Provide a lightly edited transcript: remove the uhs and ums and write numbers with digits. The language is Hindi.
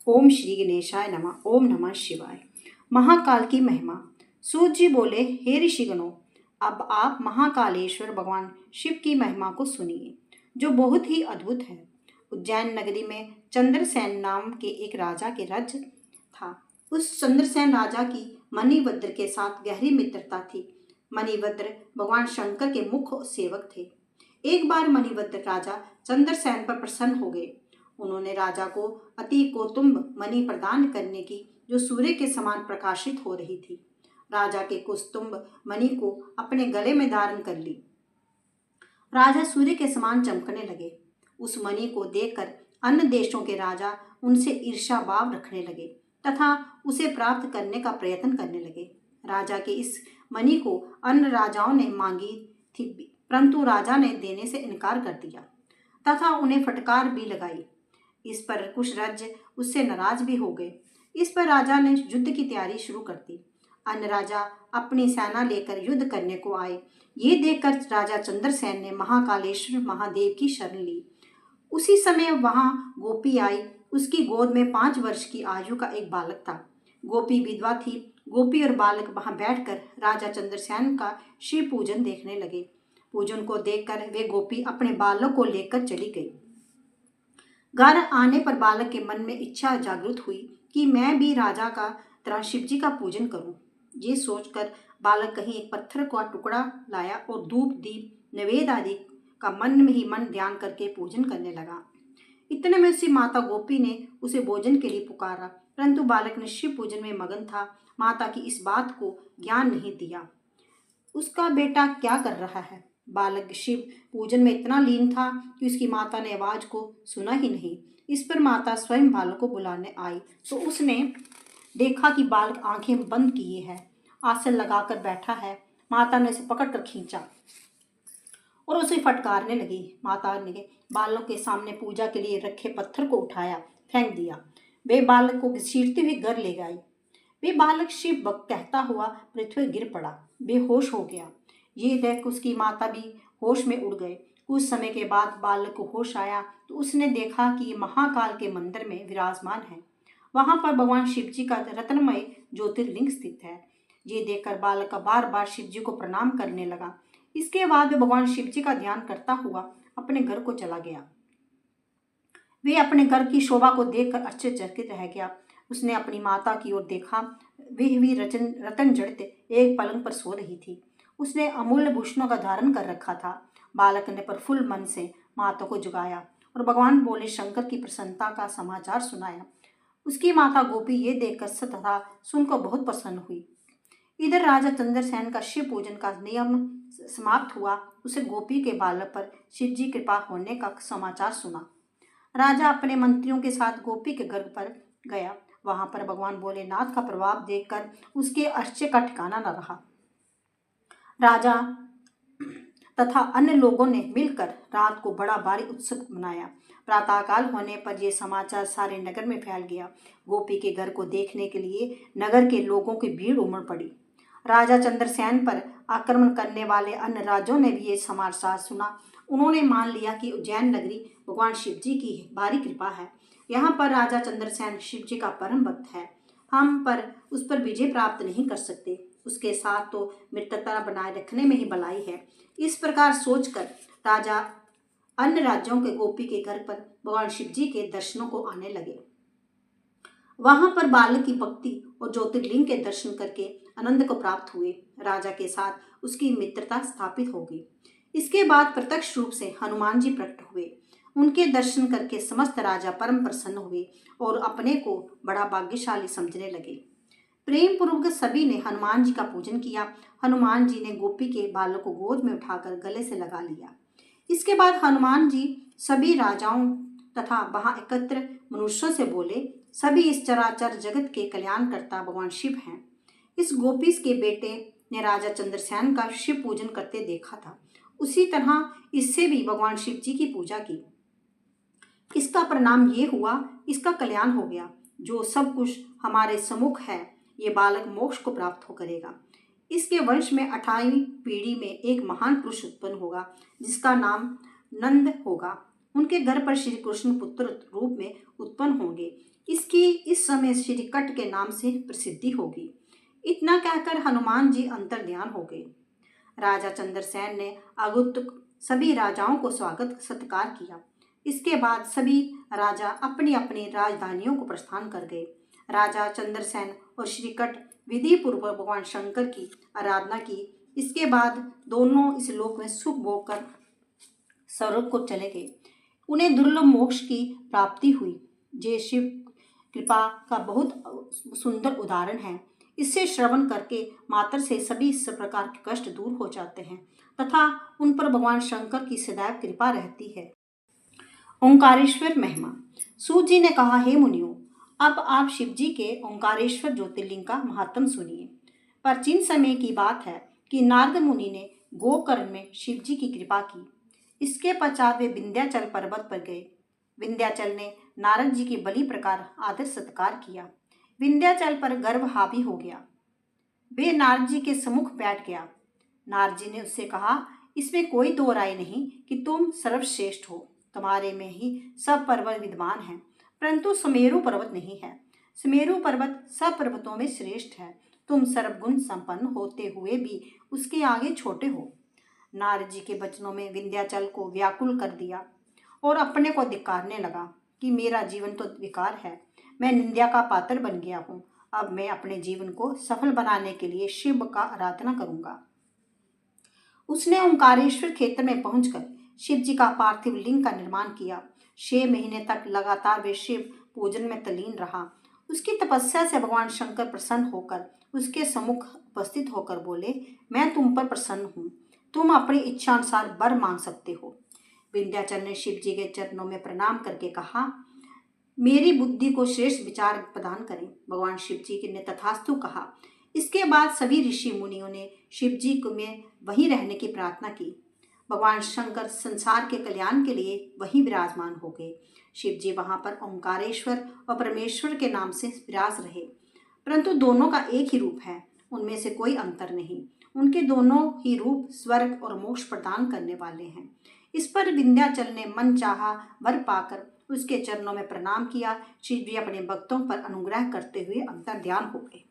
ओम श्री गणेशाय नमः। ओम नमः शिवाय। महाकाल की महिमा। सूत जी बोले, हे ऋषिगणों, अब आप महाकालेश्वर भगवान शिव की महिमा को सुनिए, जो बहुत ही अद्भुत है। उज्जैन नगरी में चंद्रसेन नाम के एक राजा के राज्य था। उस चंद्रसेन राजा की मणिभद्र के साथ गहरी मित्रता थी। मणिभद्र भगवान शंकर के मुख्य सेवक थे। एक बार मणिभद्र राजा चंद्रसेन पर प्रसन्न हो गए। उन्होंने राजा को अति कौतुंब मणि प्रदान करने की, जो सूर्य के समान प्रकाशित हो रही थी। राजा के कौस्तुंभ मणि को अपने गले में धारण कर ली। राजा सूर्य के समान चमकने लगे। उस मणि को देखकर अन्य देशों के राजा उनसे ईर्ष्या भाव रखने लगे तथा उसे प्राप्त करने का प्रयत्न करने लगे। राजा के इस मणि को अन्य राजाओं ने मांगी थी, परंतु राजा ने देने से इनकार कर दिया तथा उन्हें फटकार भी लगाई। इस पर कुछ राज्य उससे नाराज भी हो गए। इस पर राजा ने युद्ध की तैयारी शुरू कर दी। अन्य राजा अपनी सेना लेकर युद्ध करने को आए। ये देखकर राजा चंद्रसेन ने महाकालेश्वर महादेव की शरण ली। उसी समय वहां गोपी आई। उसकी गोद में 5 वर्ष की आयु का एक बालक था। गोपी विधवा थी। गोपी और बालक वहां बैठकर राजा चंद्रसेन का शिव पूजन देखने लगे। पूजन को देखकर वे गोपी अपने बालक को लेकर चली गई। घर आने पर बालक के मन में इच्छा जागृत हुई कि मैं भी राजा का तरह शिव जी का पूजन करूं। ये सोचकर बालक कहीं एक पत्थर का टुकड़ा लाया और धूप दीप नैवेद्य आदि का मन में ही मन ध्यान करके पूजन करने लगा। इतने में उसकी माता गोपी ने उसे भोजन के लिए पुकारा, परंतु बालक ने शिव पूजन में मगन था। माता की इस बात को ज्ञान नहीं दिया उसका बेटा क्या कर रहा है। बालक शिव पूजन में इतना लीन था कि उसकी माता ने आवाज को सुना ही नहीं। इस पर माता स्वयं बालक को बुलाने आई तो उसने देखा कि बालक आंखें बंद किए है, आसन लगाकर बैठा है। माता ने उसे पकड़कर खींचा और उसे फटकारने लगी। माता ने बालक के सामने पूजा के लिए रखे पत्थर को उठाया, फेंक दिया। वे बालक को घसीटते हुए घर ले गई। वे बालक शिव भक्त कहता हुआ पृथ्वी गिर पड़ा, बेहोश हो गया। ये देख उसकी माता भी होश में उड़ गए। कुछ समय के बाद बालक को होश आया तो उसने देखा कि महाकाल के मंदिर में विराजमान है। वहां पर भगवान शिव जी का रत्नमय ज्योतिर्लिंग स्थित है। ये देखकर बालक बार बार शिव जी को प्रणाम करने लगा। इसके बाद वे भगवान शिव जी का ध्यान करता हुआ अपने घर को चला गया। वे अपने घर की शोभा को देखकर आश्चर्यचकित रह गया। उसने अपनी माता की ओर देखा। वे भी रतन जड़ित एक पलंग पर सो रही थी। उसने अमूल्य भूषणों का धारण कर रखा था। बालक ने प्रफुल्ल मन से माता को जगाया और भगवान बोले शंकर की प्रसन्नता का समाचार सुनाया। उसकी माता गोपी ये देखकर तथा सुनकर बहुत प्रसन्न हुई। इधर राजा चंद्रसेन का शिव पूजन का नियम समाप्त हुआ। उसे गोपी के बालक पर शिव जी कृपा होने का समाचार सुना। राजा अपने मंत्रियों के साथ गोपी के घर पर गया। वहां पर भगवान भोलेनाथ का प्रभाव देखकर उसके आश्चर्य का ठिकाना न रहा। राजा तथा अन्य लोगों ने मिलकर रात को बड़ा भारी उत्सव मनाया। प्रातःकाल होने पर यह समाचार सारे नगर में फैल गया। गोपी के घर को देखने के लिए नगर के लोगों की भीड़ उमड़ पड़ी। राजा चंद्रसेन पर आक्रमण करने वाले अन्य राज्यों ने भी ये समाचार सुना। उन्होंने मान लिया कि उज्जैन नगरी भगवान शिव जी की भारी कृपा है। यहाँ पर राजा चंद्रसेन शिव जी का परम भक्त है। हम पर उस पर विजय प्राप्त नहीं कर सकते। उसके साथ तो मित्रता बनाए रखने में ही भलाई है। इस प्रकार सोचकर राजा अन्य राज्यों के गोपी के घर पर भगवान शिव जी के दर्शनों को आने लगे। वहां पर बालक की भक्ति और ज्योतिर्लिंग के दर्शन करके आनंद को प्राप्त हुए। राजा के साथ उसकी मित्रता स्थापित हो गई। इसके बाद प्रत्यक्ष रूप से हनुमान जी प्रकट हुए। उनके दर्शन करके समस्त राजा परम प्रसन्न हुए और अपने को बड़ा भाग्यशाली समझने लगे। प्रेम पूर्वक सभी ने हनुमान जी का पूजन किया। हनुमान जी ने गोपी के बालक को गोद में उठाकर गले से लगा लिया। इसके बाद हनुमान जी सभी राजाओं तथा वहां एकत्र मनुष्यों से बोले, सभी इस चराचर जगत के कल्याणकर्ता भगवान शिव हैं। इस गोपी के बेटे ने राजा चंद्रसेन का शिव पूजन करते देखा था। उसी तरह इससे भी भगवान शिव जी की पूजा की। इसका परिणाम ये हुआ, इसका कल्याण हो गया। जो सब कुछ हमारे सम्मुख है, ये बालक मोक्ष को प्राप्त हो करेगा। इसके वंश में 28वीं पीढ़ी में एक महान पुरुष उत्पन्न होगा जिसका नाम नंद होगा। उनके घर पर श्री कृष्ण पुत्र रूप में उत्पन्न होंगे। समय श्रीकट के नाम से प्रसिद्धि होगी। इतना कहकर हनुमान जी अंतर्ध्यान हो गए। राजा चंद्रसेन ने आगंतुक सभी राजाओं को स्वागत सत्कार किया। इसके बाद सभी राजा अपनी अपनी राजधानियों को प्रस्थान कर गए। राजा चंद्रसेन और श्रीकट विधि पूर्वक भगवान शंकर की आराधना की। इसके बाद दोनों इस लोक में सुख भोग कर स्वर्ग को चले गए। उन्हें दुर्लभ मोक्ष की प्राप्ति हुई। ये शिव कृपा का बहुत सुंदर उदाहरण है। इससे श्रवण करके मात्र से सभी इस प्रकार के कष्ट दूर हो जाते हैं तथा उन पर भगवान शंकर की सदैव कृपा रहती है। ओंकारेश्वर महिमा। सूत जी ने कहा, हे मुनियों, अब आप शिव जी के ओंकारेश्वर ज्योतिर्लिंग का महात्म सुनिए। प्राचीन समय की बात है कि नारद मुनि ने गोकर्ण में शिव जी की कृपा की। इसके पश्चात वे विंध्याचल पर्वत पर गए। विंध्याचल ने नारद जी की बलि प्रकार आदर सत्कार किया। विंध्याचल पर गर्व हावी हो गया। वे नारद जी के सम्मुख बैठ गया। नारद जी ने उससे कहा, इसमें कोई दो राय नहीं कि तुम सर्वश्रेष्ठ हो। तुम्हारे में ही सब पर्वत विद्यमान हैं, परंतु सुमेरु पर्वत नहीं है। सुमेरु पर्वत सब पर्वतों में श्रेष्ठ है। तुम सर्वगुण संपन्न होते हुए भी उसके आगे छोटे हो। नारद जी के वचनों में विंध्याचल को व्याकुल कर दिया और अपने को धिक्कारने लगा कि मेरा जीवन तो विकार है, मैं निंदा का पात्र बन गया हूँ। अब मैं अपने जीवन को सफल बनाने के लिए शिव का आराधना करूंगा। उसने ओंकारेश्वर क्षेत्र में पहुंचकर शिव जी का पार्थिव लिंग का निर्माण किया। 6 महीने तक लगातार वे शिव पूजन में तल्लीन रहा। उसकी तपस्या से भगवान शंकर प्रसन्न होकर उसके सम्मुख उपस्थित होकर बोले, मैं तुम पर प्रसन्न हूँ, तुम अपनी इच्छा अनुसार वर मांग सकते हो। विंध्याचल ने शिव जी के चरणों में प्रणाम करके कहा, मेरी बुद्धि को श्रेष्ठ विचार प्रदान करें। भगवान शिव जी ने तथास्तु कहा। इसके बाद सभी ऋषि मुनियों ने शिव जी को में वहीं रहने की प्रार्थना की। भगवान शंकर संसार के कल्याण के लिए वहीं विराजमान हो गए। शिव जी वहां पर ओंकारेश्वर और परमेश्वर के नाम से विराज रहे, परंतु दोनों का एक ही रूप है, उनमें से कोई अंतर नहीं। उनके दोनों ही रूप स्वर्ग और मोक्ष प्रदान करने वाले हैं। इस पर विंध्याचल ने मन चाहा वर पाकर उसके चरणों में प्रणाम किया। शिव जी अपने भक्तों पर अनुग्रह करते हुए अंतर्ध्यान हो गए।